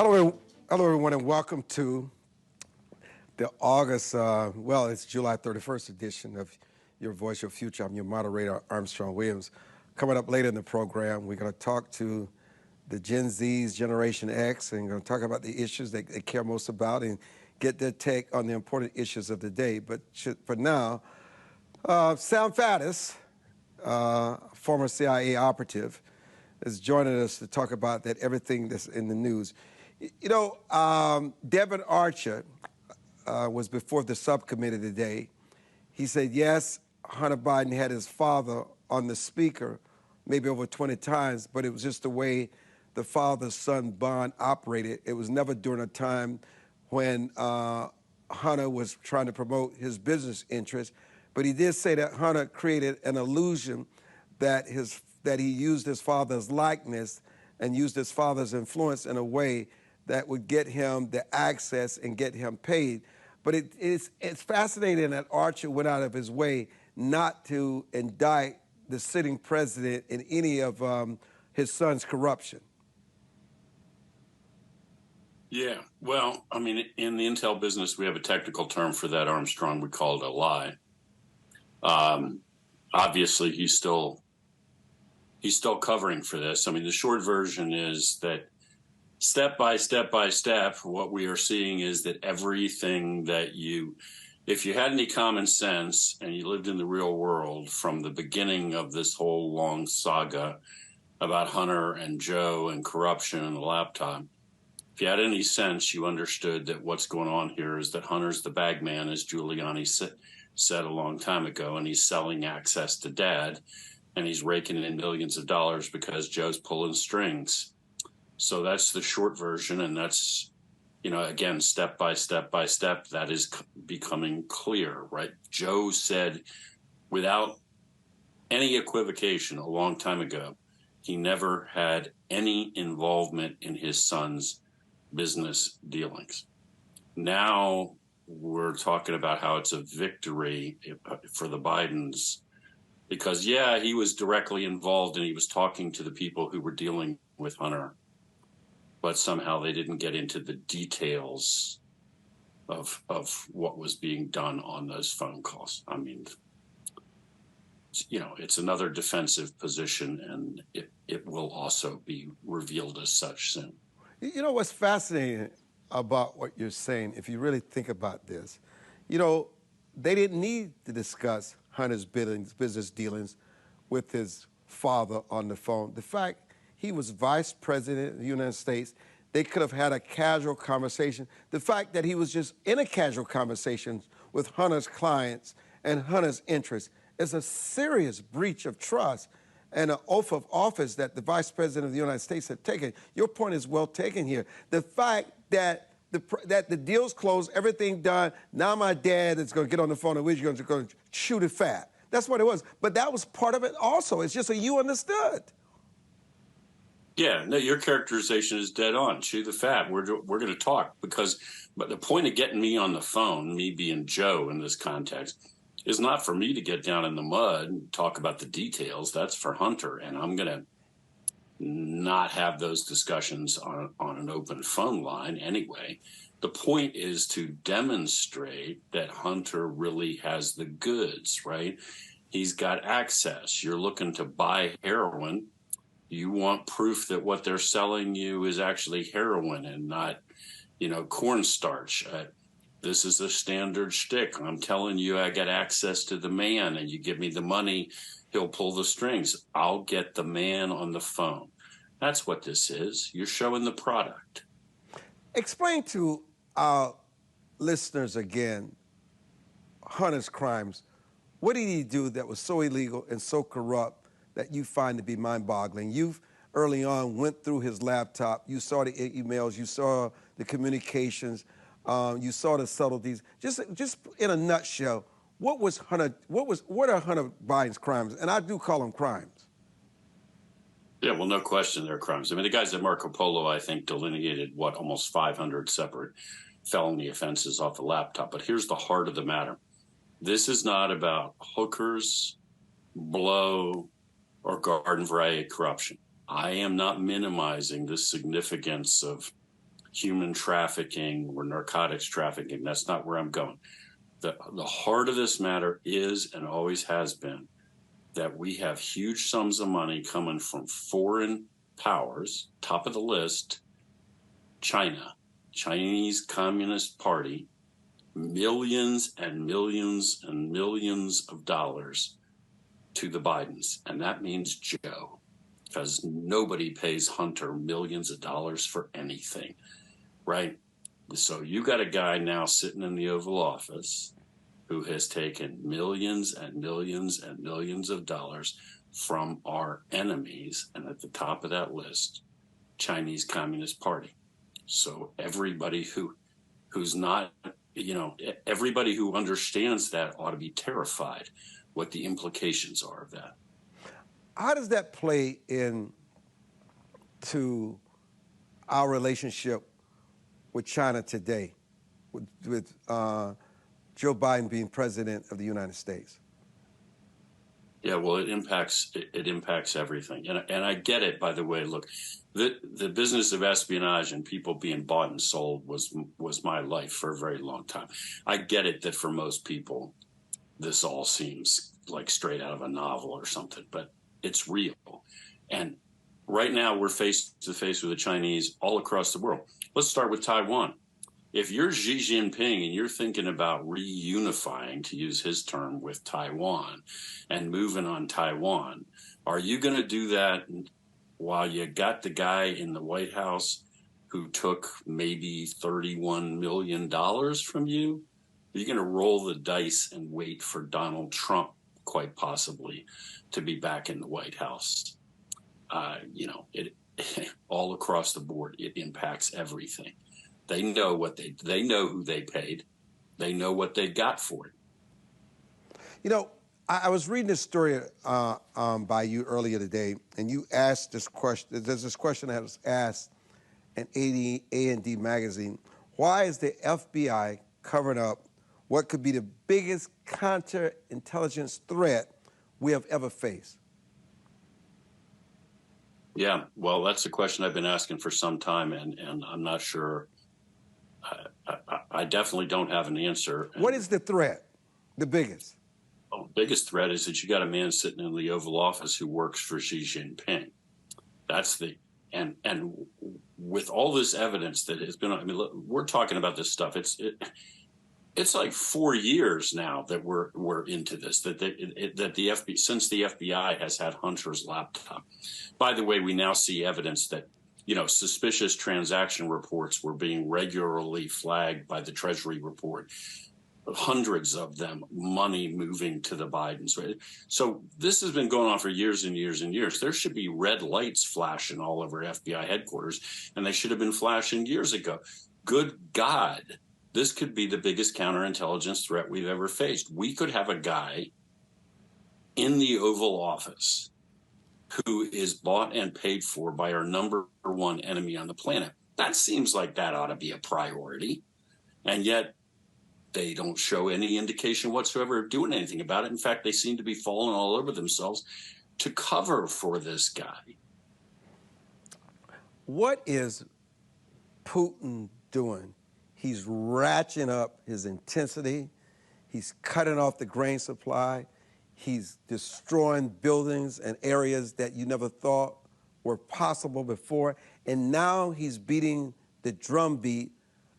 Hello, everyone, and welcome to the August, it's July 31st edition of Your Voice, Your Future. I'm your moderator, Armstrong Williams. Coming up later in the program, we're going to talk to the Gen Zs, Generation X, and going to talk about the issues they care most about and get their take on the important issues of the day. But for now, Sam Faddis, former CIA operative, is joining us to talk about everything that's in the news. You know, Devin Archer was before the subcommittee today. He said, yes, Hunter Biden had his father on the speaker maybe over 20 times, but it was just the way the father-son bond operated. It was never during a time when Hunter was trying to promote his business interests. But he did say that Hunter created an illusion that he used his father's likeness and used his father's influence in a way that would get him the access and get him paid. But it's fascinating that Archer went out of his way not to indict the sitting president in any of his son's corruption. Yeah, well, I mean, in the intel business, we have a technical term for that, Armstrong. We call it a lie. Obviously, he's still covering for this. I mean, the short version is that step by step, what we are seeing is that everything that if you had any common sense and you lived in the real world from the beginning of this whole long saga about Hunter and Joe and corruption and the laptop, if you had any sense, you understood that what's going on here is that Hunter's the bag man, as Giuliani said a long time ago, and he's selling access to dad, and he's raking in millions of dollars because Joe's pulling strings. So that's the short version, and that's, again, step by step, that is becoming clear, right? Joe said, without any equivocation a long time ago, he never had any involvement in his son's business dealings. Now we're talking about how it's a victory for the Bidens because, yeah, he was directly involved and he was talking to the people who were dealing with Hunter, but somehow they didn't get into the details of what was being done on those phone calls. I mean, it's another defensive position, and it will also be revealed as such soon. You know what's fascinating about what you're saying, if you really think about this, they didn't need to discuss Hunter's business dealings with his father on the phone. The fact he was vice president of the United States, they could have had a casual conversation. The fact that he was just in a casual conversation with Hunter's clients and Hunter's interests is a serious breach of trust and an oath of office that the vice president of the United States had taken. Your point is well taken here. The fact that the deal's closed, everything done, now my dad is going to get on the phone and we're going to shoot it fat. That's what it was. But that was part of it also. It's just so you understood. Yeah, no, your characterization is dead on. Chew the fat. We're going to talk but the point of getting me on the phone, me being Joe in this context, is not for me to get down in the mud and talk about the details. That's for Hunter, and I'm going to not have those discussions on an open phone line anyway. The point is to demonstrate that Hunter really has the goods, right? He's got access. You're looking to buy heroin. You want proof that what they're selling you is actually heroin and not, cornstarch. This is a standard shtick. I'm telling you, I get access to the man, and you give me the money, he'll pull the strings. I'll get the man on the phone. That's what this is. You're showing the product. Explain to our listeners again Hunter's crimes. What did he do that was so illegal and so corrupt that you find to be mind-boggling? You've early on went through his laptop. You saw the emails. You saw the communications. You saw the subtleties. Just in a nutshell, what are Hunter Biden's crimes? And I do call them crimes. Yeah, well, no question they're crimes. I mean, the guys at Marco Polo, I think, delineated almost 500 separate felony offenses off the laptop. But here's the heart of the matter. This is not about hookers, blow, or garden variety corruption. I am not minimizing the significance of human trafficking or narcotics trafficking. That's not where I'm going. The heart of this matter is and always has been that we have huge sums of money coming from foreign powers, top of the list, China, Chinese Communist Party, millions and millions and millions of dollars to the Bidens. And that means Joe, because nobody pays Hunter millions of dollars for anything, right? So you got a guy now sitting in the Oval Office who has taken millions and millions and millions of dollars from our enemies. And at the top of that list, Chinese Communist Party. So everybody who's not, everybody who understands that ought to be terrified what the implications are of that. How does that play into our relationship with China today, with Joe Biden being president of the United States? Yeah, well, it impacts everything, and I get it. By the way, look, the business of espionage and people being bought and sold was my life for a very long time. I get it that for most people, this all seems like straight out of a novel or something, but it's real. And right now, we're face to face with the Chinese all across the world. Let's start with Taiwan. If you're Xi Jinping and you're thinking about reunifying, to use his term, with Taiwan and moving on Taiwan, are you going to do that while you got the guy in the White House who took maybe $31 million from you? Are you going to roll the dice and wait for Donald Trump, quite possibly, to be back in the White House? It all across the board, it impacts everything. They know they know who they paid. They know what they got for it. I was reading this story by you earlier today, and you asked this question. There's this question that was asked in A&D magazine. Why is the FBI covering up what could be the biggest counterintelligence threat we have ever faced? Yeah, well, that's a question I've been asking for some time, and I'm not sure. I definitely don't have an answer. What is the threat, the biggest? Well, the biggest threat is that you got a man sitting in the Oval Office who works for Xi Jinping. That's and with all this evidence that has been, look, we're talking about this stuff. It's like 4 years now that we're into this. That the FBI, since the FBI has had Hunter's laptop. By the way, we now see evidence that suspicious transaction reports were being regularly flagged by the Treasury report. Hundreds of them, money moving to the Bidens. Right? So this has been going on for years and years and years. There should be red lights flashing all over FBI headquarters, and they should have been flashing years ago. Good God, this could be the biggest counterintelligence threat we've ever faced. We could have a guy in the Oval Office who is bought and paid for by our number one enemy on the planet. That seems like that ought to be a priority. And yet they don't show any indication whatsoever of doing anything about it. In fact, they seem to be falling all over themselves to cover for this guy. What is Putin doing? He's ratcheting up his intensity. He's cutting off the grain supply. He's destroying buildings and areas that you never thought were possible before. And now he's beating the drumbeat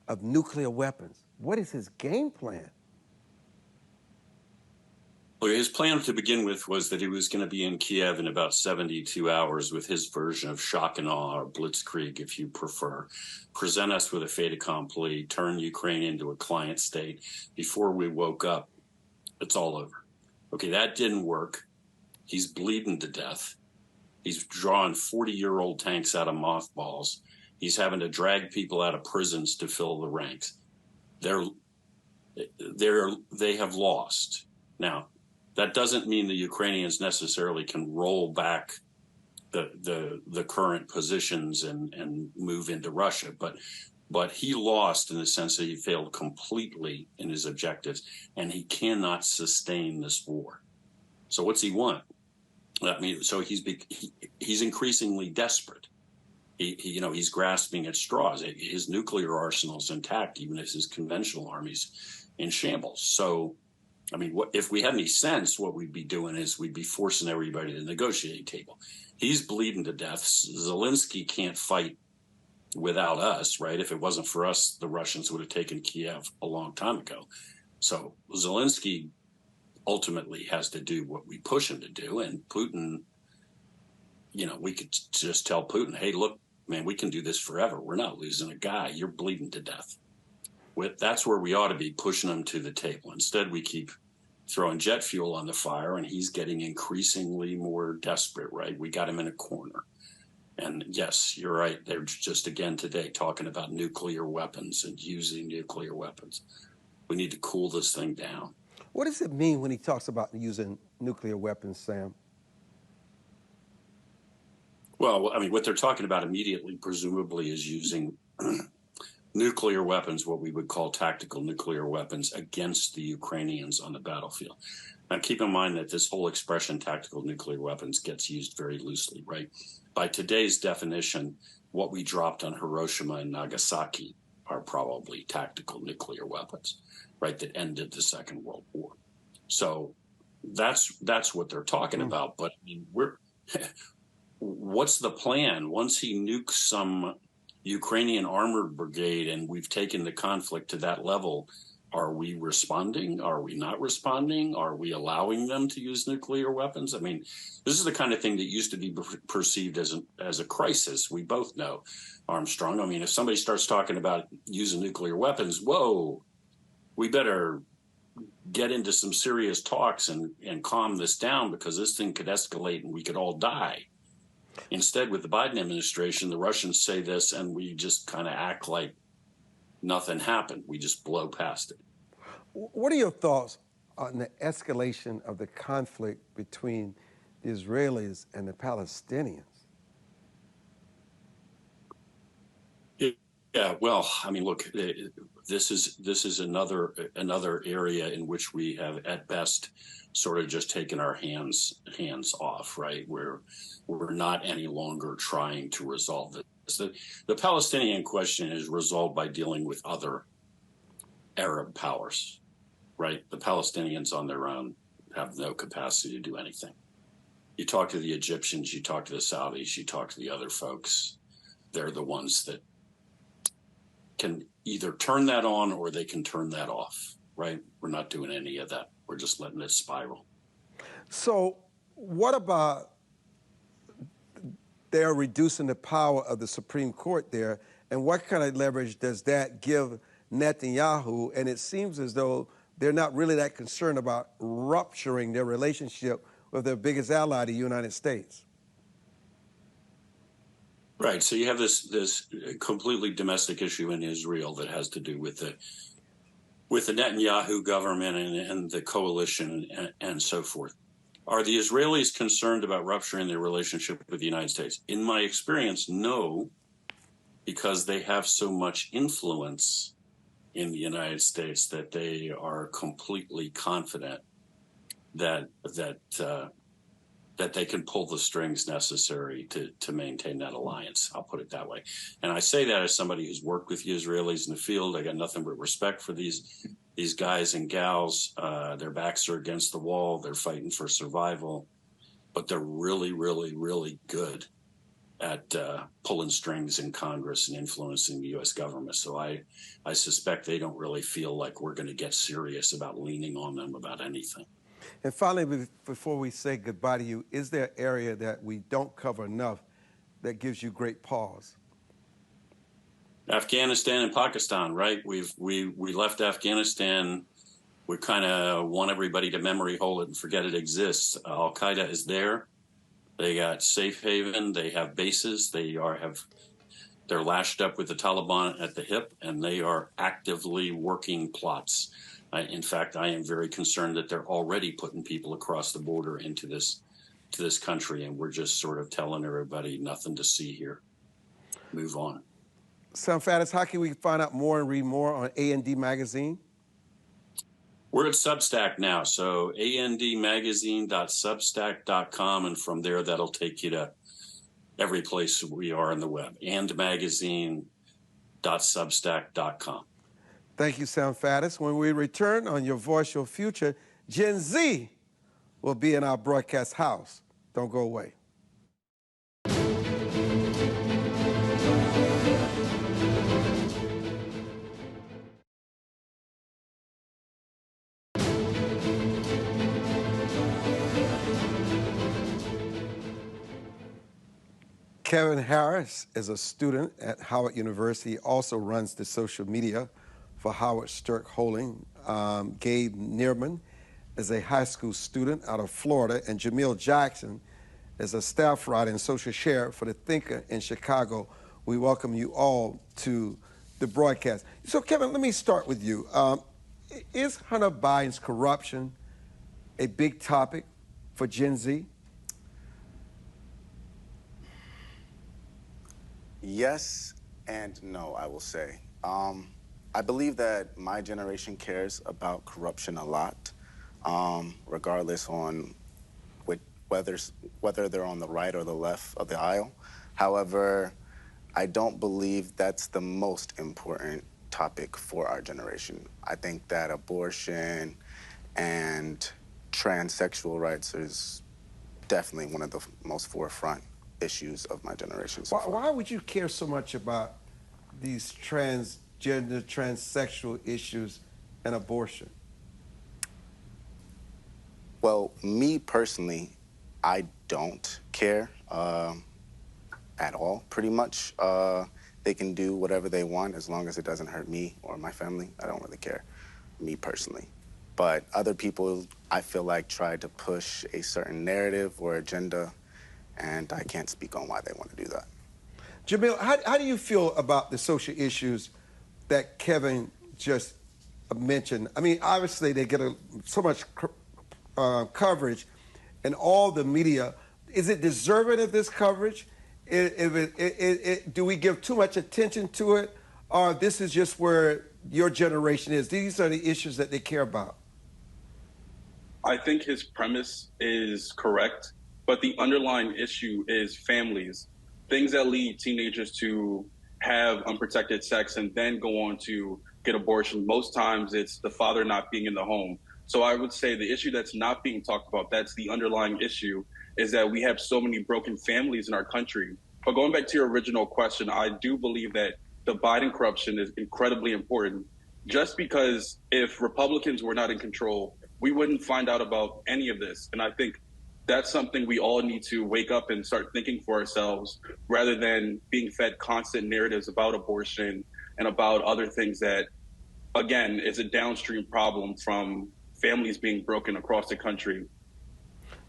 of nuclear weapons. What is his game plan? Well, his plan to begin with was that he was going to be in Kiev in about 72 hours with his version of shock and awe, or blitzkrieg, if you prefer. Present us with a fait accompli, turn Ukraine into a client state. Before we woke up, it's all over. Okay, that didn't work. He's bleeding to death. He's drawing 40-year-old tanks out of mothballs. He's having to drag people out of prisons to fill the ranks. They have lost. Now, that doesn't mean the Ukrainians necessarily can roll back the current positions and move into Russia, but he lost in the sense that he failed completely in his objectives, and he cannot sustain this war. So what's he want? So he's increasingly desperate. he's grasping at straws. His nuclear arsenal's intact, even if his conventional army's in shambles. So, I mean, if we had any sense, what we'd be doing is we'd be forcing everybody to the negotiating table. He's bleeding to death. Zelensky can't fight without us, right? If it wasn't for us, the Russians would have taken Kiev a long time ago. So Zelensky ultimately has to do what we push him to do. And Putin, we could just tell Putin, hey, look, man, we can do this forever. We're not losing a guy. You're bleeding to death. That's where we ought to be, pushing him to the table. Instead, we keep throwing jet fuel on the fire, and he's getting increasingly more desperate, right? We got him in a corner. And yes, you're right. They're just, again, today talking about nuclear weapons and using nuclear weapons. We need to cool this thing down. What does it mean when he talks about using nuclear weapons, Sam? Well, I mean, what they're talking about immediately, presumably, is using nuclear weapons, what we would call tactical nuclear weapons, against the Ukrainians on the battlefield. Now, keep in mind that this whole expression, tactical nuclear weapons, gets used very loosely, right? By today's definition, what we dropped on Hiroshima and Nagasaki are probably tactical nuclear weapons, right, that ended the Second World War. So that's what they're talking about. But I mean, what's the plan? Once he nukes some Ukrainian armored brigade and we've taken the conflict to that level, are we responding? Are we not responding? Are we allowing them to use nuclear weapons? I mean, this is the kind of thing that used to be perceived as a crisis. We both know, Armstrong. I mean, if somebody starts talking about using nuclear weapons, whoa, we better get into some serious talks and calm this down, because this thing could escalate and we could all die. Instead, with the Biden administration, the Russians say this and we just kind of act like nothing happened. We just blow past it. What are your thoughts on the escalation of the conflict between the Israelis and the Palestinians? Yeah, well, I mean, look, this is another area in which we have, at best, sort of just taken our hands off, right? We're not any longer trying to resolve this. The Palestinian question is resolved by dealing with other Arab powers, right? The Palestinians on their own have no capacity to do anything. You talk to the Egyptians, you talk to the Saudis, you talk to the other folks. They're the ones that can either turn that on or they can turn that off, right? We're not doing any of that. We're just letting it spiral. So what about they're reducing the power of the Supreme Court there, and what kind of leverage does that give Netanyahu? And it seems as though they're not really that concerned about rupturing their relationship with their biggest ally, the United States. Right. So you have this completely domestic issue in Israel that has to do with the Netanyahu government and the coalition and so forth. Are the Israelis concerned about rupturing their relationship with the United States? In my experience, no, because they have so much influence in the United States that they are completely confident that they can pull the strings necessary to maintain that alliance. I'll put it that way. And I say that as somebody who's worked with the Israelis in the field. I got nothing but respect for these guys and gals. Their backs are against the wall. They're fighting for survival, but they're really, really, really good at pulling strings in Congress and influencing the U.S. government. So I suspect they don't really feel like we're going to get serious about leaning on them about anything. And finally, before we say goodbye to you, is there an area that we don't cover enough that gives you great pause? Afghanistan and Pakistan, right? We left Afghanistan. We kind of want everybody to memory hole it and forget it exists. Al Qaeda is there. They got safe haven. They have bases. They're lashed up with the Taliban at the hip, and they are actively working plots. In fact, I am very concerned that they're already putting people across the border into this country, and we're just sort of telling everybody nothing to see here. Move on. Sam Faddis, how can we find out more and read more on A&D Magazine? We're at Substack now, so andmagazine.substack.com, and from there that'll take you to every place we are on the web, andmagazine.substack.com. Thank you, Sam Faddis. When we return on Your Voice, Your Future, Gen Z will be in our broadcast house. Don't go away. Kevin Harris is a student at Howard University. He also runs the social media for Howard Stirk Holding. Gabe Nierman is a high school student out of Florida, and Jahmiel Jackson is a staff writer and social share for The Thinker in Chicago. We welcome you all to the broadcast. So, Kevin, let me start with you. Is Hunter Biden's corruption a big topic for Gen Z? Yes and no, I will say. I believe that my generation cares about corruption a lot, regardless on whether they're on the right or the left of the aisle. However, I don't believe that's the most important topic for our generation. I think that abortion and transsexual rights is definitely one of the most forefront issues of my generation. Why would you care so much about these transgender, transsexual issues and abortion? Well, me personally, I don't care at all, pretty much. They can do whatever they want as long as it doesn't hurt me or my family. I don't really care, me personally. But other people, I feel like, try to push a certain narrative or agenda, and I can't speak on why they want to do that. Jahmiel, how do you feel about the social issues that Kevin just mentioned? I mean, obviously they get so much coverage in all the media. Is it deserving of this coverage? Do we give too much attention to it? Or this is just where your generation is? These are the issues that they care about. I think his premise is correct, but the underlying issue is families, things that lead teenagers to have unprotected sex and then go on to get abortion. Most times it's the father not being in the home. So I would say the issue that's not being talked about, that's the underlying issue, is that we have so many broken families in our country. But going back to your original question, I do believe that the Biden corruption is incredibly important. Just because if Republicans were not in control, we wouldn't find out about any of this. And I think that's something we all need to wake up and start thinking for ourselves, rather than being fed constant narratives about abortion and about other things that, again, is a downstream problem from families being broken across the country.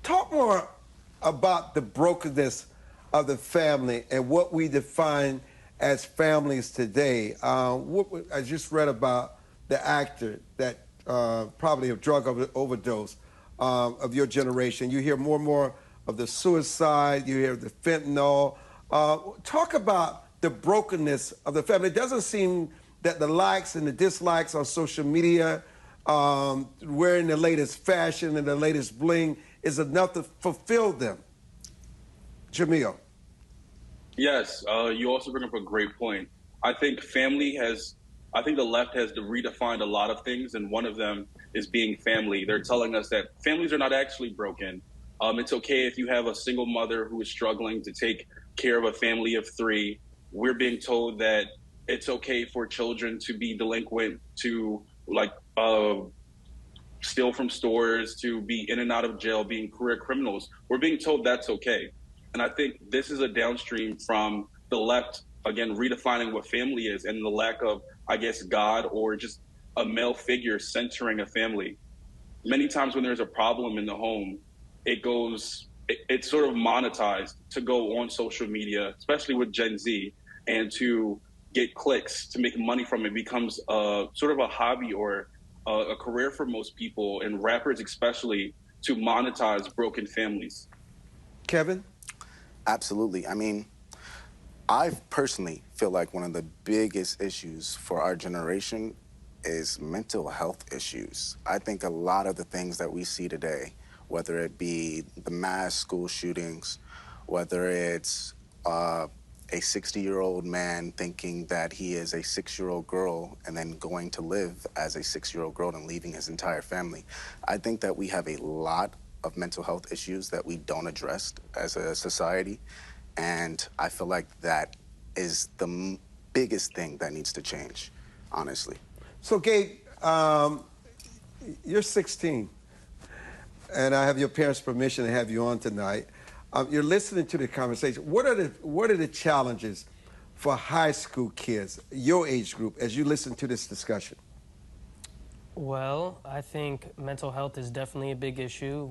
Talk more about the brokenness of the family and what we define as families today. I just read about the actor that probably a drug overdose of your generation. You hear more and more of the suicide. You hear the fentanyl. Talk about the brokenness of the family. It doesn't seem that the likes and the dislikes on social media, wearing the latest fashion and the latest bling, is enough to fulfill them. Jahmiel. Yes, you also bring up a great point. I think the left has redefined a lot of things, and one of them is being family. They're telling us that families are not actually broken. It's okay if you have a single mother who is struggling to take care of a family of 3. We're being told that it's okay for children to be delinquent, to steal from stores, to be in and out of jail, being career criminals. We're being told that's okay. And I think this is a downstream from the left, again, redefining what family is and the lack of, I guess, God or just a male figure centering a family. Many times when there's a problem in the home, it's sort of monetized to go on social media, especially with Gen Z, and to get clicks, to make money from it. It becomes sort of a hobby or a career for most people, and rappers especially, to monetize broken families. Kevin? Absolutely. I mean, I personally feel like one of the biggest issues for our generation is mental health issues. I think a lot of the things that we see today, whether it be the mass school shootings, whether it's a 60-year-old man thinking that he is a 6-year-old girl and then going to live as a 6-year-old girl and leaving his entire family. I think that we have a lot of mental health issues that we don't address as a society, and I feel like that is the biggest thing that needs to change, honestly. So, Gabe, you're 16, and I have your parents' permission to have you on tonight. You're listening to the conversation. What are the challenges for high school kids, your age group, as you listen to this discussion? Well, I think mental health is definitely a big issue.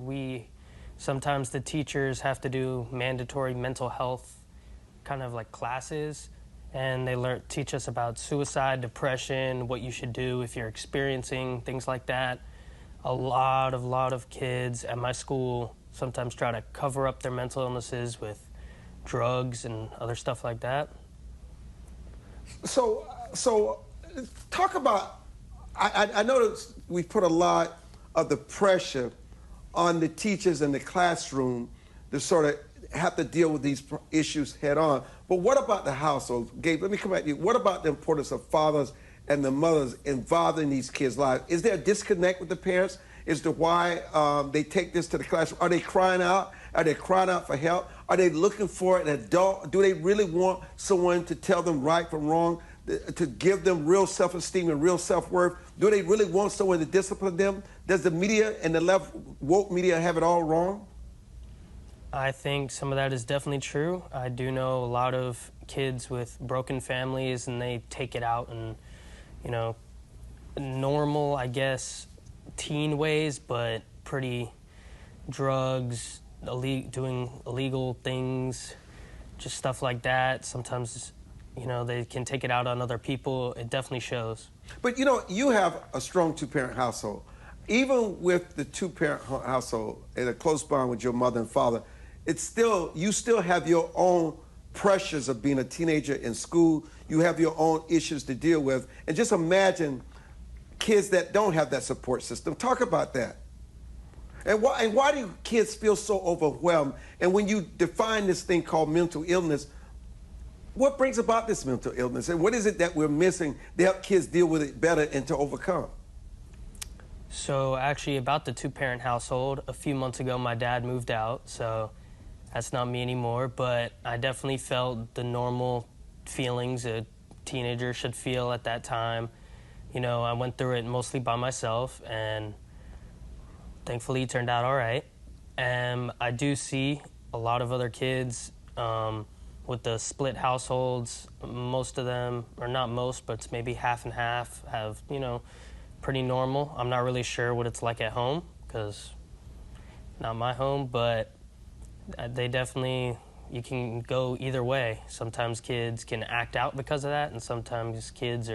Sometimes the teachers have to do mandatory mental health kind of like classes, and they teach us about suicide, depression, what you should do if you're experiencing things like that. A lot of kids at my school sometimes try to cover up their mental illnesses with drugs and other stuff like that. So talk about, I know we put a lot of the pressure on the teachers in the classroom to sort of have to deal with these issues head on. But what about the household? Gabe, let me come at you. What about the importance of fathers and the mothers involved in these kids' lives? Is there a disconnect with the parents as to why they take this to the classroom? Are they crying out? Are they crying out for help? Are they looking for an adult? Do they really want someone to tell them right from wrong, to give them real self-esteem and real self-worth? Do they really want someone to discipline them? Does the media and the left woke media have it all wrong? I think some of that is definitely true. I do know a lot of kids with broken families, and they take it out in, normal, I guess, teen ways, but pretty drugs, doing illegal things, just stuff like that. Sometimes, they can take it out on other people. It definitely shows. But, you have a strong two-parent household. Even with the two-parent household and a close bond with your mother and father, you still have your own pressures of being a teenager in school. You have your own issues to deal with. And just imagine kids that don't have that support system. Talk about that. And why do kids feel so overwhelmed? And when you define this thing called mental illness, what brings about this mental illness? And what is it that we're missing to help kids deal with it better and to overcome? So actually, about the two-parent household, a few months ago my dad moved out, so that's not me anymore, but I definitely felt the normal feelings a teenager should feel at that time. I went through it mostly by myself, and thankfully it turned out all right. And I do see a lot of other kids with the split households. Most of them, or not most, but it's maybe half and half, have, pretty normal. I'm not really sure what it's like at home, because not my home, but they definitely, you can go either way. Sometimes kids can act out because of that, and sometimes kids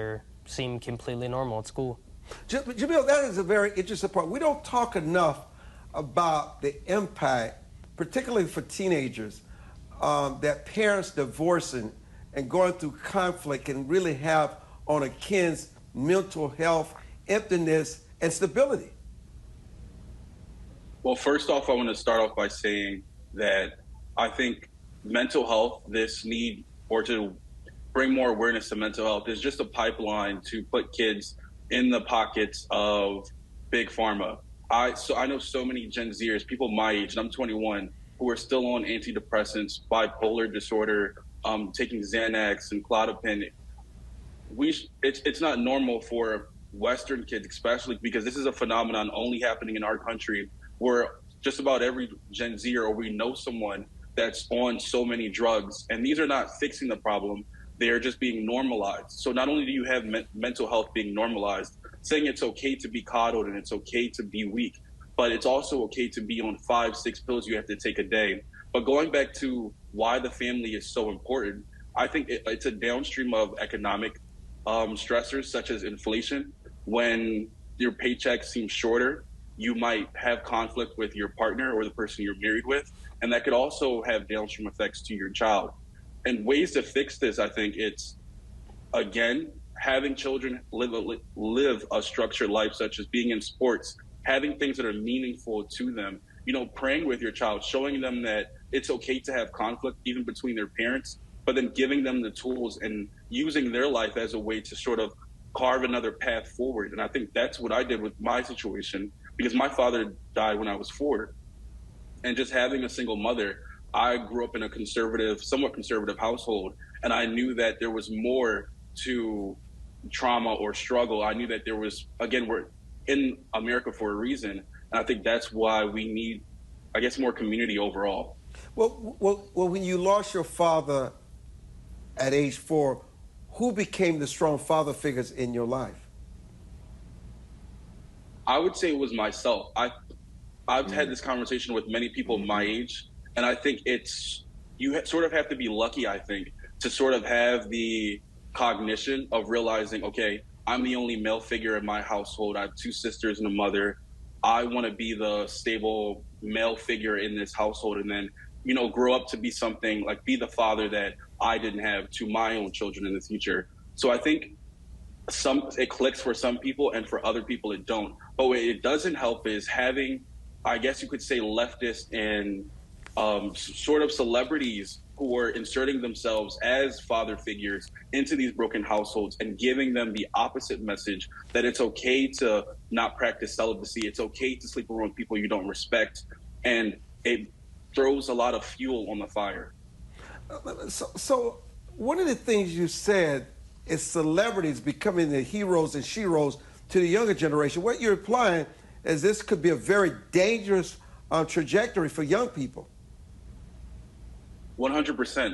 seem completely normal at school. Jahmiel, that is a very interesting part. We don't talk enough about the impact, particularly for teenagers, that parents divorcing and going through conflict can really have on a kid's mental health, emptiness, and stability. Well, first off, I want to start off by saying that I think mental health, this need, or to bring more awareness to mental health, is just a pipeline to put kids in the pockets of big pharma. I know so many Gen Zers, people my age, and I'm 21, who are still on antidepressants, bipolar disorder, taking Xanax and Klonopin. It's not normal for Western kids, especially because this is a phenomenon only happening in our country, where just about every Gen Z or we know someone that's on so many drugs, and these are not fixing the problem. They're just being normalized. So not only do you have mental health being normalized, saying it's okay to be coddled and it's okay to be weak, but it's also okay to be on 5-6 pills you have to take a day. But going back to why the family is so important, I think it's a downstream of economic stressors such as inflation. When your paycheck seems shorter, you might have conflict with your partner or the person you're married with, and that could also have downstream effects to your child. And ways to fix this, I think it's, again, having children live a structured life, such as being in sports, having things that are meaningful to them, praying with your child, showing them that it's okay to have conflict even between their parents, but then giving them the tools and using their life as a way to sort of carve another path forward. And I think that's what I did with my situation, because my father died when I was 4. And just having a single mother, I grew up in a conservative, somewhat conservative household, and I knew that there was more to trauma or struggle. I knew that there was, again, we're in America for a reason, and I think that's why we need, I guess, more community overall. Well, when you lost your father at age 4, who became the strong father figures in your life? I would say it was myself. I've had this conversation with many people my age, and I think sort of have to be lucky, I think, to sort of have the cognition of realizing, okay, I'm the only male figure in my household. I have 2 sisters and a mother. I want to be the stable male figure in this household, and then, grow up to be something like, be the father that I didn't have to my own children in the future. So I think it clicks for some people, and for other people it don't. But what it doesn't help is having, I guess you could say, leftist and sort of celebrities who are inserting themselves as father figures into these broken households and giving them the opposite message, that it's okay to not practice celibacy. It's okay to sleep around people you don't respect. And it throws a lot of fuel on the fire. So one of the things you said is celebrities becoming the heroes and sheroes to the younger generation. What you're implying is this could be a very dangerous trajectory for young people. 100%.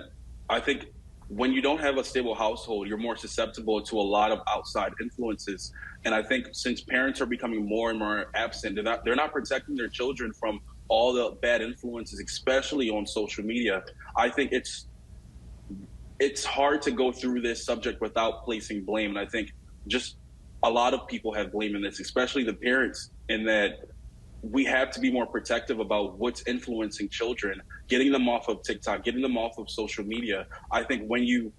I think when you don't have a stable household, you're more susceptible to a lot of outside influences. And I think since parents are becoming more and more absent, they're not protecting their children from all the bad influences, especially on social media. I think it's hard to go through this subject without placing blame. And I think just a lot of people have blame in this, especially the parents, in that we have to be more protective about what's influencing children, getting them off of TikTok, getting them off of social media. I think we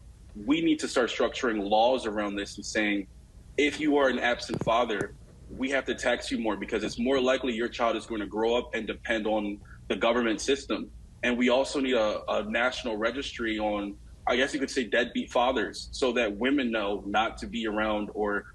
need to start structuring laws around this and saying, if you are an absent father, we have to tax you more, because it's more likely your child is going to grow up and depend on the government system. And we also need a national registry on, I guess you could say, deadbeat fathers, so that women know not to be around, or,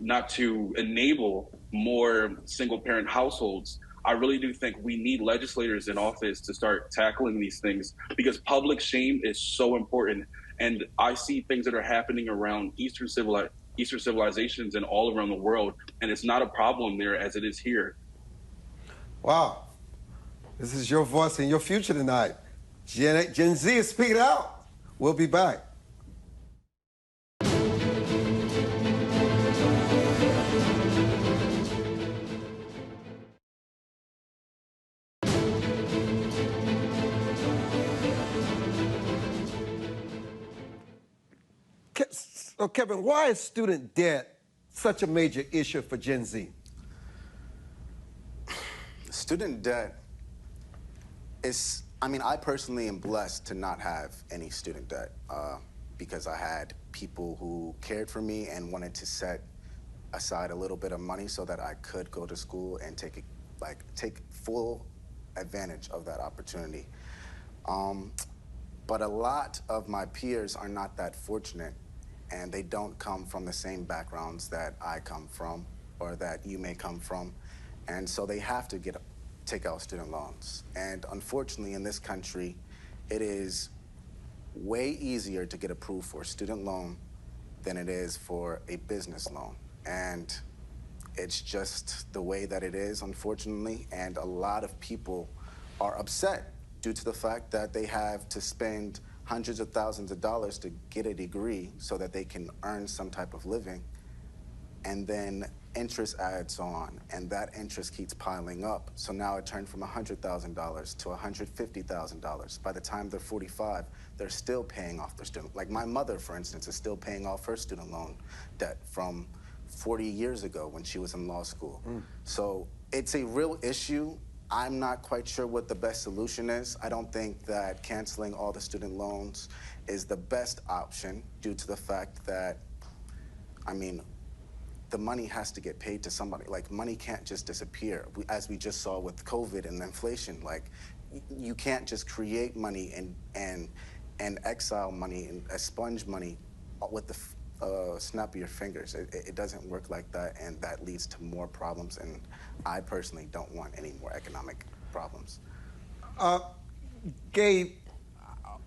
not to enable more single parent households. I really do think we need legislators in office to start tackling these things, because public shame is so important. And I see things that are happening around Eastern civilizations and all around the world, and it's not a problem there as it is here. Wow. This is your voice and your future tonight. Gen Z is speaking out. We'll be back. So, Kelvin, why is student debt such a major issue for Gen Z? Student debt is, I personally am blessed to not have any student debt because I had people who cared for me and wanted to set aside a little bit of money so that I could go to school and take full advantage of that opportunity. But a lot of my peers are not that fortunate, and they don't come from the same backgrounds that I come from or that you may come from. And so they have to take out student loans. And unfortunately, in this country, it is way easier to get approved for a student loan than it is for a business loan. And it's just the way that it is, unfortunately. And a lot of people are upset due to the fact that they have to spend hundreds of thousands of dollars to get a degree so that they can earn some type of living. And then interest adds on, and that interest keeps piling up. So now it turned from $100,000 to $150,000. By the time they're 45, they're still paying off their student. Like my mother, for instance, is still paying off her student loan debt from 40 years ago when she was in law school. So it's a real issue. I'm not quite sure what the best solution is. I don't think that canceling all the student loans is the best option due to the fact that, the money has to get paid to somebody. Like, money can't just disappear. As we just saw with COVID and inflation, like, you can't just create money and exile money and expunge money with the snap of your fingers. It doesn't work like that, and that leads to more problems. And I personally don't want any more economic problems. Gabe,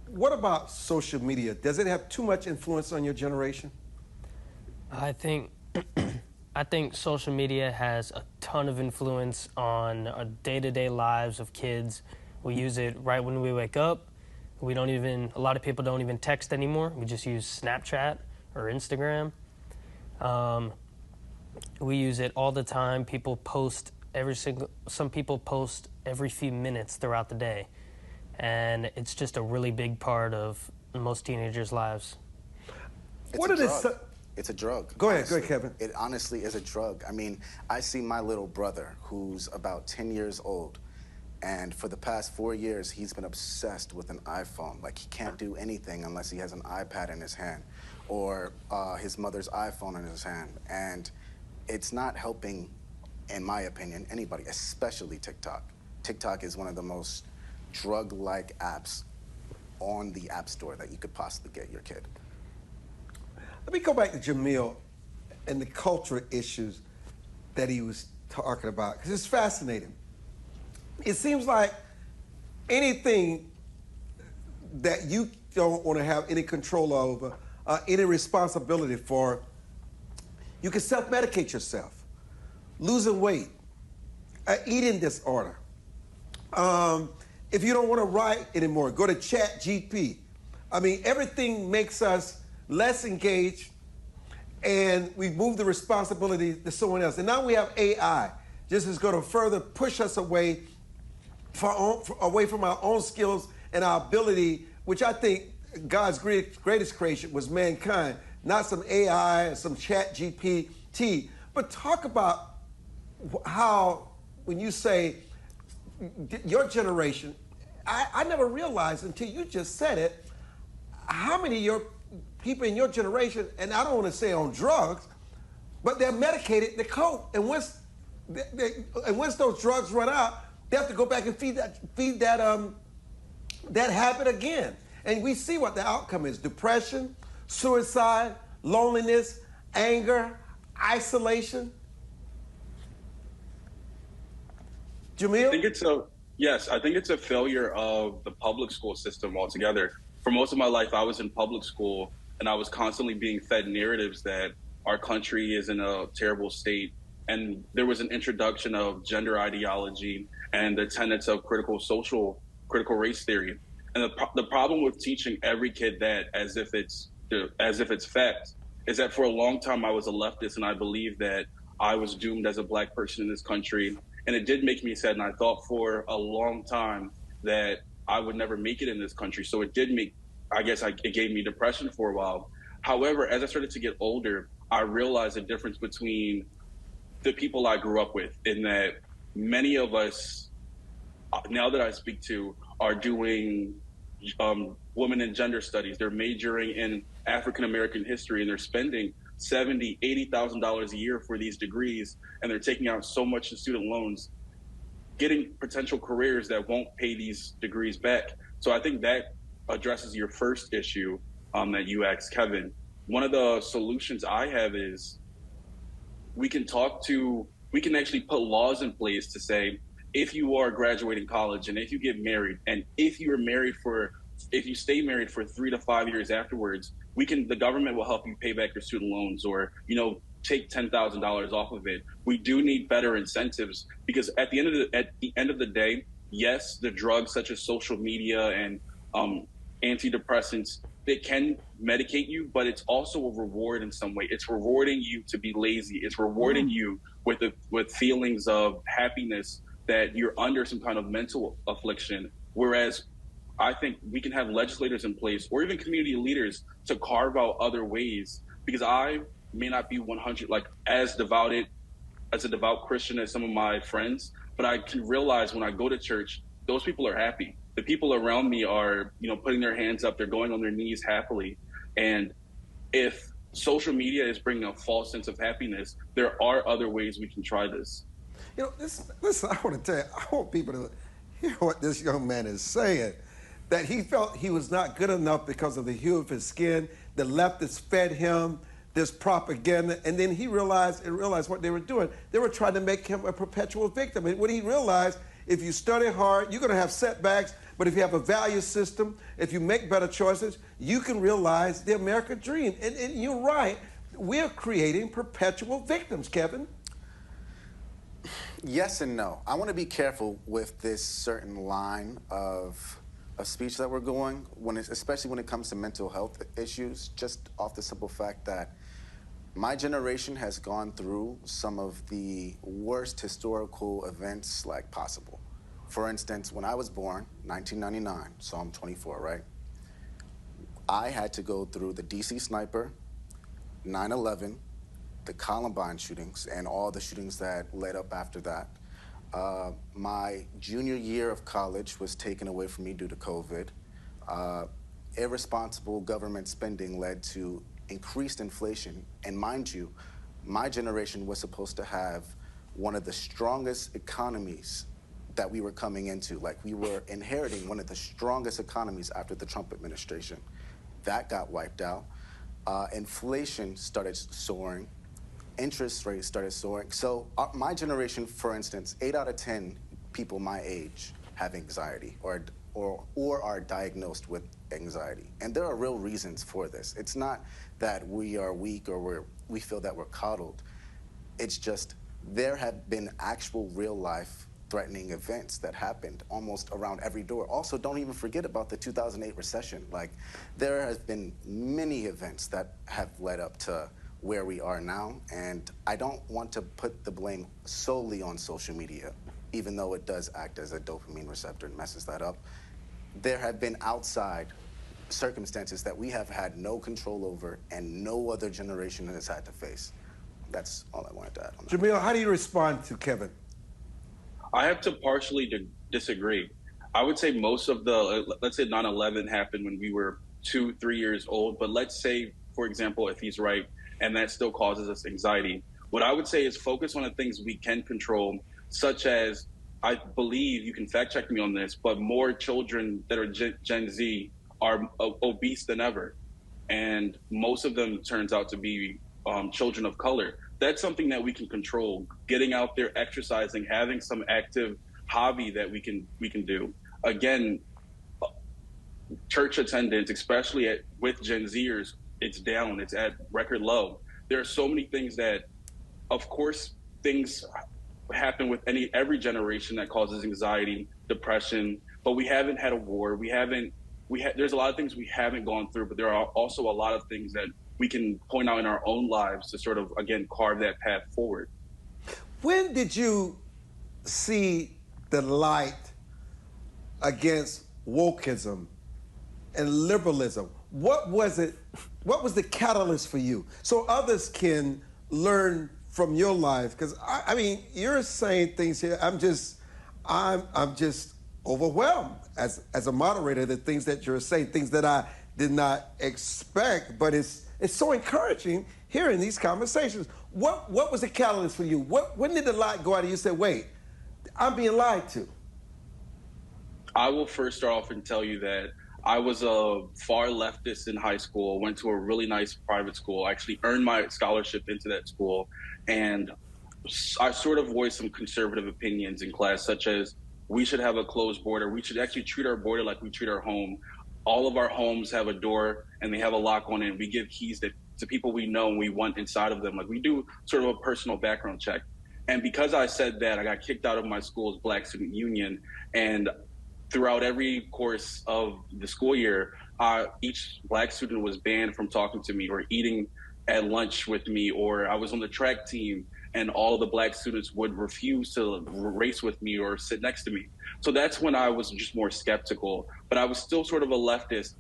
what about social media? Does it have too much influence on your generation? I think I think social media has a ton of influence on our day-to-day lives of kids. We use it right when we wake up. A lot of people don't even text anymore. We just use Snapchat or Instagram. We use it all the time. Some people post every few minutes throughout the day. And it's just a really big part of most teenagers' lives. It's a drug. Go ahead, Kevin. It honestly is a drug. I mean, I see my little brother, who's about 10 years old, and for the past 4 years, he's been obsessed with an iPhone. Like, he can't do anything unless he has an iPad in his hand or his mother's iPhone in his hand. And it's not helping, in my opinion, anybody, especially TikTok. TikTok is one of the most drug-like apps on the App Store that you could possibly get your kid. Let me go back to Jahmiel and the cultural issues that he was talking about, because it's fascinating. It seems like anything that you don't want to have any control over, any responsibility for, you can self-medicate yourself. Losing weight, eating disorder. If you don't want to write anymore, go to ChatGPT. I mean, everything makes us less engaged, and we move the responsibility to someone else. And now we have AI. This is going to further push us away from our own skills and our ability, which I think God's greatest creation was mankind, not some AI or some ChatGPT. But talk about how, when you say your generation, I never realized until you just said it, how many of your people in your generation, and I don't want to say on drugs, but they're medicated to cope. And once those drugs run out, they have to go back and feed that habit again. And we see what the outcome is: depression, suicide, loneliness, anger, isolation. Jahmiel? I think it's a failure of the public school system altogether. For most of my life, I was in public school, and I was constantly being fed narratives that our country is in a terrible state. And there was an introduction of gender ideology and the tenets of critical race theory. And the problem with teaching every kid that as if it's fact is that for a long time I was a leftist, and I believed that I was doomed as a Black person in this country. And it did make me sad, and I thought for a long time that I would never make it in this country. So it did make, it gave me depression for a while. However, as I started to get older, I realized the difference between the people I grew up with, in that many of us, now that I speak to, are doing women and gender studies. They're majoring in African American history, and they're spending $70,000, $80,000 a year for these degrees, and they're taking out so much in student loans, getting potential careers that won't pay these degrees back. So I think that addresses your first issue that you asked, Kevin. One of the solutions I have is we can actually put laws in place to say, if you are graduating college and if you get married, and if you stay married for 3 to 5 years afterwards, the government will help you pay back your student loans, or, take $10,000 off of it. We do need better incentives, because at the end of the day, yes, the drugs such as social media and antidepressants, they can medicate you, but it's also a reward in some way. It's rewarding you to be lazy. It's rewarding you with feelings of happiness that you're under some kind of mental affliction. Whereas I think we can have legislators in place, or even community leaders, to carve out other ways, because I may not be 100, as a devout Christian as some of my friends, but I can realize when I go to church, those people are happy. The people around me are, putting their hands up, they're going on their knees happily. And if social media is bringing a false sense of happiness, there are other ways we can try this. Listen, I want to tell you, I want people to hear what this young man is saying. That he felt he was not good enough because of the hue of his skin. The leftists fed him this propaganda, and then he realized what they were doing. They were trying to make him a perpetual victim. And when he realized, if you study hard, you're going to have setbacks, but if you have a value system, if you make better choices, you can realize the American dream. And you're right, we're creating perpetual victims, Kevin. Yes and no. I want to be careful with this certain line of speech that we're going, especially when it comes to mental health issues, just off the simple fact that my generation has gone through some of the worst historical events like possible. For instance, when I was born, 1999, so I'm 24, right? I had to go through the DC sniper, 9/11, the Columbine shootings, and all the shootings that led up after that. My junior year of college was taken away from me due to COVID. Irresponsible government spending led to increased inflation. And mind you, my generation was supposed to have one of the strongest economies that we were coming into. Like, we were inheriting one of the strongest economies after the Trump administration. That got wiped out. Inflation started soaring. Interest rates started soaring. So my generation, for instance, 8 out of 10 people my age have anxiety or are diagnosed with anxiety. And there are real reasons for this. It's not that we are weak or we feel that we're coddled. It's just there have been actual real life threatening events that happened almost around every door. Also, don't even forget about the 2008 recession. Like, there has been many events that have led up to where we are now, and I don't want to put the blame solely on social media, even though it does act as a dopamine receptor and messes that up. There have been outside circumstances that we have had no control over and no other generation has had to face. That's all I wanted to add on that. Jahmiel, how do you respond to Kevin? I have to partially disagree. I would say most of the, let's say 9/11 happened when we were 2-3 years old, but let's say, for example, if he's right, and that still causes us anxiety. What I would say is focus on the things we can control, such as, I believe, you can fact check me on this, but more children that are Gen Z are obese than ever. And most of them turns out to be children of color. That's something that we can control. Getting out there, exercising, having some active hobby that we can do. Again, church attendance, especially with Gen Zers, it's down. It's at record low. There are so many things that, of course, things happen with every generation that causes anxiety, depression. But we haven't had a war. There's a lot of things we haven't gone through. But there are also a lot of things that we can point out in our own lives to sort of, again, carve that path forward. When did you see the light against wokeism and liberalism? What was it? What was the catalyst for you so others can learn from your life? Because I mean, you're saying things here. I'm just overwhelmed as a moderator. The things that you're saying, things that I did not expect, but it's so encouraging hearing these conversations. What was the catalyst for you? When did the light go out and you said, wait, I'm being lied to? I will first start off and tell you that I was a far leftist in high school, went to a really nice private school, actually earned my scholarship into that school. And I sort of voiced some conservative opinions in class, such as we should have a closed border. We should actually treat our border like we treat our home. All of our homes have a door and they have a lock on it. We give keys to people we know and we want inside of them. Like, we do sort of a personal background check. And because I said that, I got kicked out of my school's Black Student Union. And throughout every course of the school year, each Black student was banned from talking to me or eating at lunch with me, or I was on the track team and all of the Black students would refuse to race with me or sit next to me. So that's when I was just more skeptical, but I was still sort of a leftist,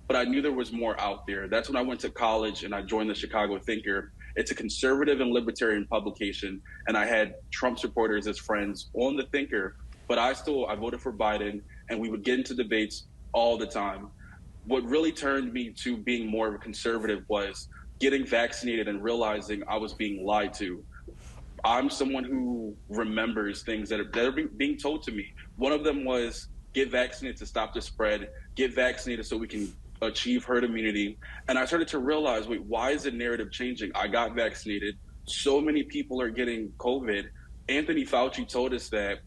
but I knew there was more out there. That's when I went to college and I joined the Chicago Thinker. It's a conservative and libertarian publication, and I had Trump supporters as friends on the Thinker, but I voted for Biden, and we would get into debates all the time. What really turned me to being more of a conservative was getting vaccinated and realizing I was being lied to. I'm someone who remembers things that are being told to me. One of them was get vaccinated to stop the spread, get vaccinated so we can achieve herd immunity. And I started to realize, wait, why is the narrative changing? I got vaccinated. So many people are getting COVID. Anthony Fauci told us that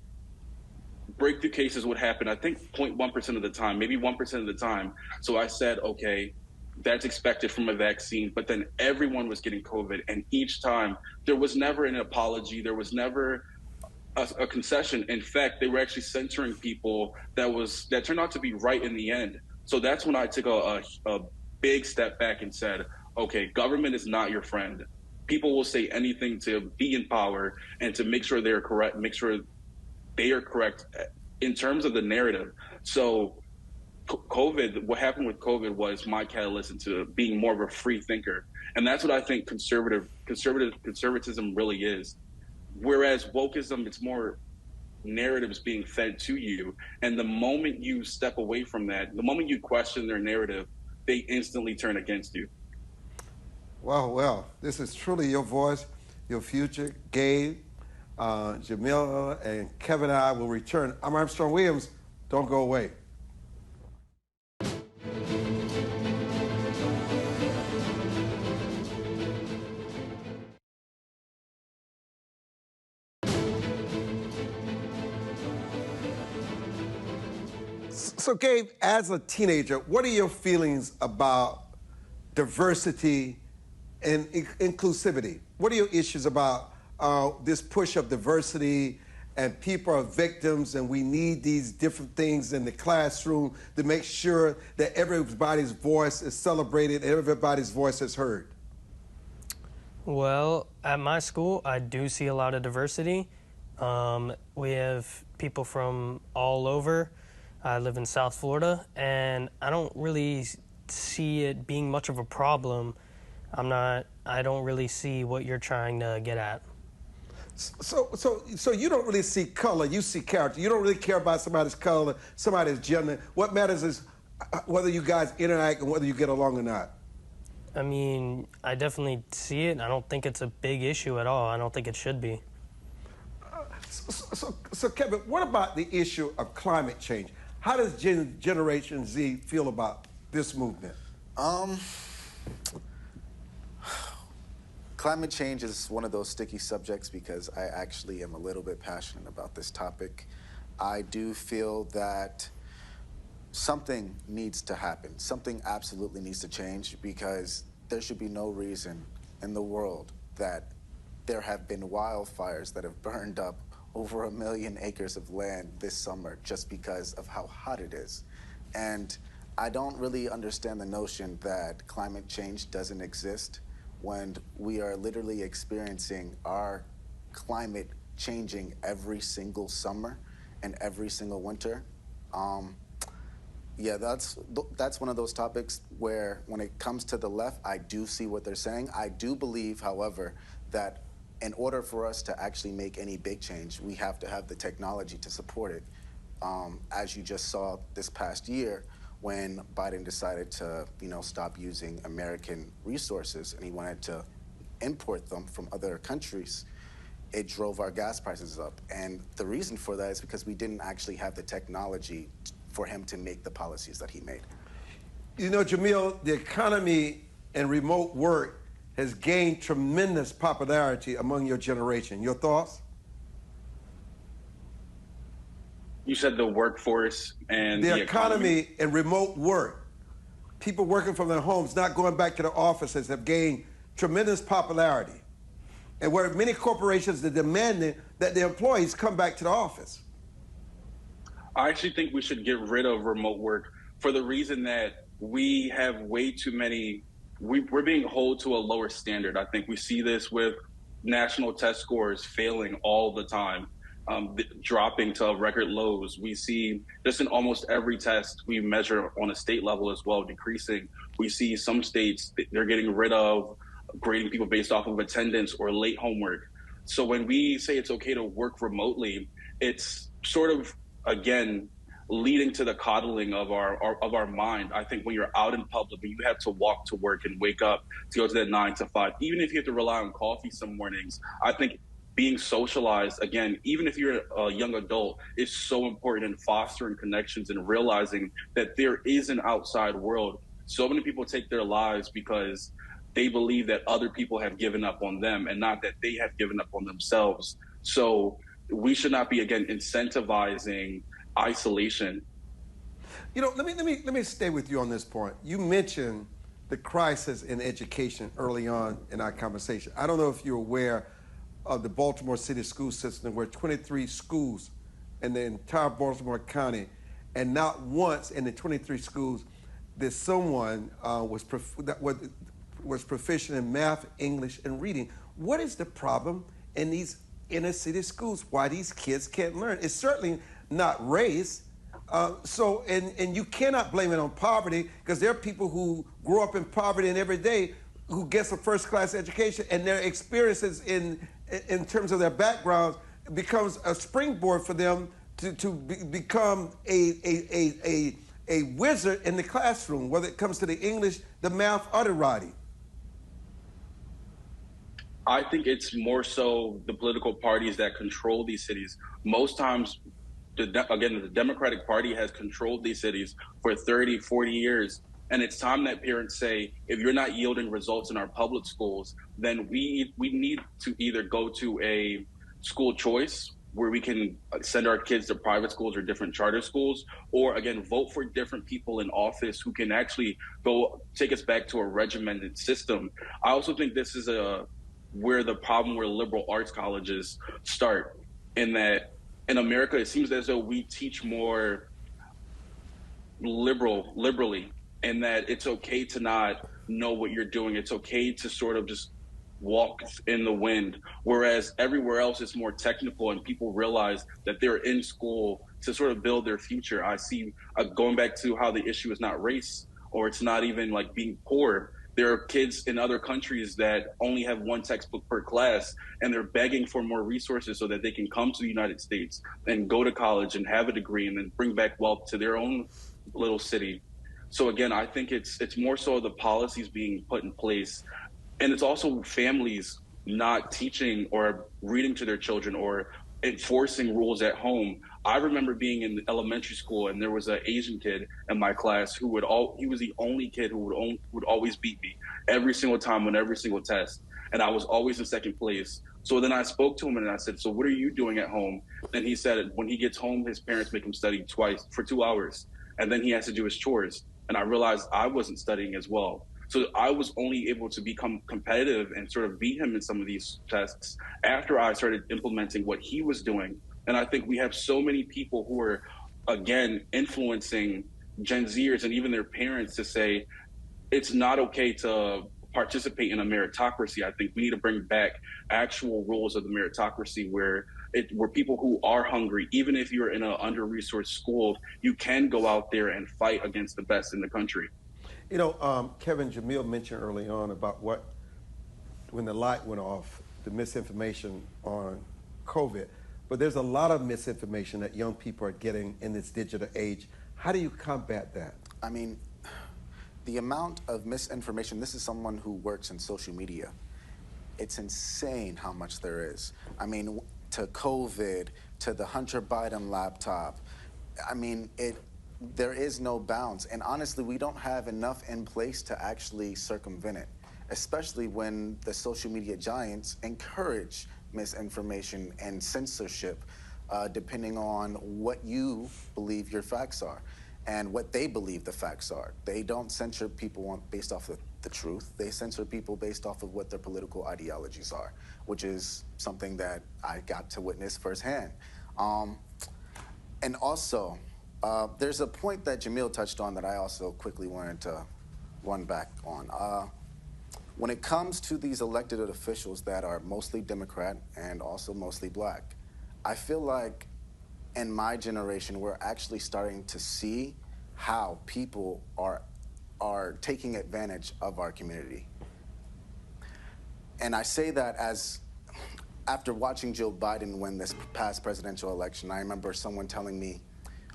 breakthrough cases would happen, I think 0.1% of the time, maybe 1% of the time. So I said, okay, that's expected from a vaccine. But then everyone was getting COVID. And each time there was never an apology. There was never a concession. In fact, they were actually censoring people that turned out to be right in the end. So that's when I took a big step back and said, okay, government is not your friend. People will say anything to be in power and to make sure they're correct, make sure they are correct in terms of the narrative. So COVID, what happened with COVID was my catalyst into being more of a free thinker. And that's what I think conservatism really is. Whereas wokeism, it's more narratives being fed to you. And the moment you step away from that, the moment you question their narrative, they instantly turn against you. Well, this is truly your voice, your future. Gabe, Jahmiel, and Kelvin and I will return. I'm Armstrong Williams. Don't go away. So, Gabe, as a teenager, what are your feelings about diversity and inclusivity? What are your issues about this push of diversity, and people are victims, and we need these different things in the classroom to make sure that everybody's voice is celebrated and everybody's voice is heard? Well, at my school, I do see a lot of diversity. We have people from all over. I live in South Florida, and I don't really see it being much of a problem. I don't really see what you're trying to get at. So you don't really see color, you see character. You don't really care about somebody's color, somebody's gender. What matters is whether you guys interact and whether you get along or not. I mean, I definitely see it. I don't think it's a big issue at all. I don't think it should be. So Kelvin, what about the issue of climate change? How does Generation Z feel about this movement? Climate change is one of those sticky subjects because I actually am a little bit passionate about this topic. I do feel that something needs to happen. Something absolutely needs to change because there should be no reason in the world that there have been wildfires that have burned up over 1 million acres of land this summer just because of how hot it is. And I don't really understand the notion that climate change doesn't exist when we are literally experiencing our climate changing every single summer and every single winter. Yeah, that's one of those topics where when it comes to the left, I do see what they're saying. I do believe, however, that in order for us to actually make any big change, we have to have the technology to support it. As you just saw this past year, when Biden decided to, stop using American resources and he wanted to import them from other countries, it drove our gas prices up. And the reason for that is because we didn't actually have the technology for him to make the policies that he made. Jahmiel, the economy and remote work has gained tremendous popularity among your generation. Your thoughts? You said the workforce and the economy and remote work. People working from their homes, not going back to the offices, have gained tremendous popularity. And where many corporations are demanding that their employees come back to the office. I actually think we should get rid of remote work for the reason that we have way too many, we're being held to a lower standard. I think we see this with national test scores failing all the time. Dropping to record lows. We see this in almost every test we measure on a state level as well, decreasing. We see some states, they're getting rid of grading people based off of attendance or late homework. So when we say it's okay to work remotely, it's sort of, again, leading to the coddling of our mind. I think when you're out in public, when you have to walk to work and wake up to go to that 9 to 5, even if you have to rely on coffee some mornings, I think being socialized, again, even if you're a young adult, is so important in fostering connections and realizing that there is an outside world. So many people take their lives because they believe that other people have given up on them and not that they have given up on themselves. So we should not be, again, incentivizing isolation. You know, let me stay with you on this point. You mentioned the crisis in education early on in our conversation. I don't know if you're aware of the Baltimore City school system, where 23 schools in the entire Baltimore County, and not once in the 23 schools that someone was proficient in math, English, and reading. What is the problem in these inner city schools? Why these kids can't learn? It's certainly not race. And you cannot blame it on poverty, because there are people who grow up in poverty and every day who gets a first-class education, and their experiences in terms of their backgrounds becomes a springboard for them to become a wizard in the classroom, whether it comes to the English, the math, or the writing. I think it's more so the political parties that control these cities. Most times, the Democratic Party has controlled these cities for 30, 40 years. And it's time that parents say, if you're not yielding results in our public schools, then we need to either go to a school choice where we can send our kids to private schools or different charter schools, or again, vote for different people in office who can actually go take us back to a regimented system. I also think this is where the problem where liberal arts colleges start, in that in America, it seems as though we teach more liberally, and that it's okay to not know what you're doing. It's okay to sort of just walk in the wind. Whereas everywhere else it's more technical, and people realize that they're in school to sort of build their future. I see going back to how the issue is not race, or it's not even like being poor. There are kids in other countries that only have one textbook per class, and they're begging for more resources so that they can come to the United States and go to college and have a degree and then bring back wealth to their own little city. So again, I think it's more so the policies being put in place, and it's also families not teaching or reading to their children or enforcing rules at home. I remember being in elementary school, and there was an Asian kid in my class who he was the only kid who would always beat me every single time on every single test, and I was always in second place. So then I spoke to him and I said, "So what are you doing at home?" And he said, when he gets home, his parents make him study twice for 2 hours, and then he has to do his chores. And I realized I wasn't studying as well. So I was only able to become competitive and sort of beat him in some of these tests after I started implementing what he was doing. And I think we have so many people who are, again, influencing Gen Zers and even their parents to say it's not okay to participate in a meritocracy. I think we need to bring back actual rules of the meritocracy where people who are hungry, even if you're in an under-resourced school, you can go out there and fight against the best in the country. You know, Kevin, Jahmiel mentioned early on about when the light went off, the misinformation on COVID. But there's a lot of misinformation that young people are getting in this digital age. How do you combat that? I mean, the amount of misinformation, this is someone who works in social media. It's insane how much there is. I mean, to COVID, to the Hunter Biden laptop, I mean, there is no bounds. And honestly, we don't have enough in place to actually circumvent it, especially when the social media giants encourage misinformation and censorship, depending on what you believe your facts are and what they believe the facts are. They don't censor people based off of the truth. They censor people based off of what their political ideologies are, which is something that I got to witness firsthand. And also, there's a point that Jahmiel touched on that I also quickly wanted to run back on. When it comes to these elected officials that are mostly Democrat and also mostly black, I feel like in my generation, we're actually starting to see how people are taking advantage of our community. And I say that as after watching Joe Biden win this past presidential election, I remember someone telling me,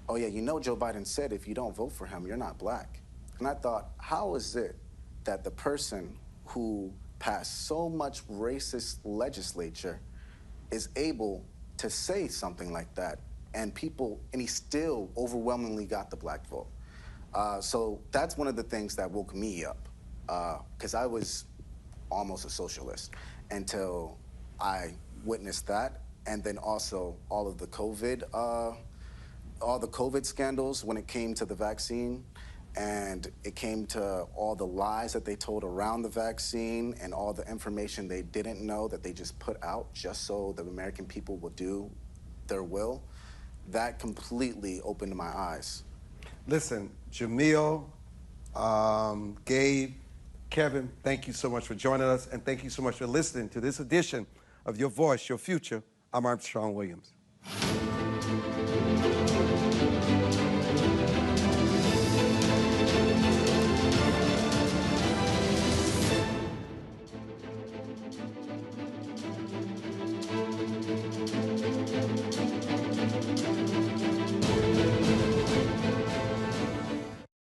"Oh yeah, you know Joe Biden said if you don't vote for him, you're not black." And I thought, how is it that the person who passed so much racist legislature is able to say something like that, and he still overwhelmingly got the black vote. So that's one of the things that woke me up, because I was almost a socialist until I witnessed that, and then also all the COVID scandals when it came to the vaccine, and it came to all the lies that they told around the vaccine and all the information they didn't know that they just put out just so the American people would do their will. That completely opened my eyes. Listen, Jahmiel, Gabe, Kelvin, thank you so much for joining us, and thank you so much for listening to this edition of Your Voice, Your Future. I'm Armstrong Williams.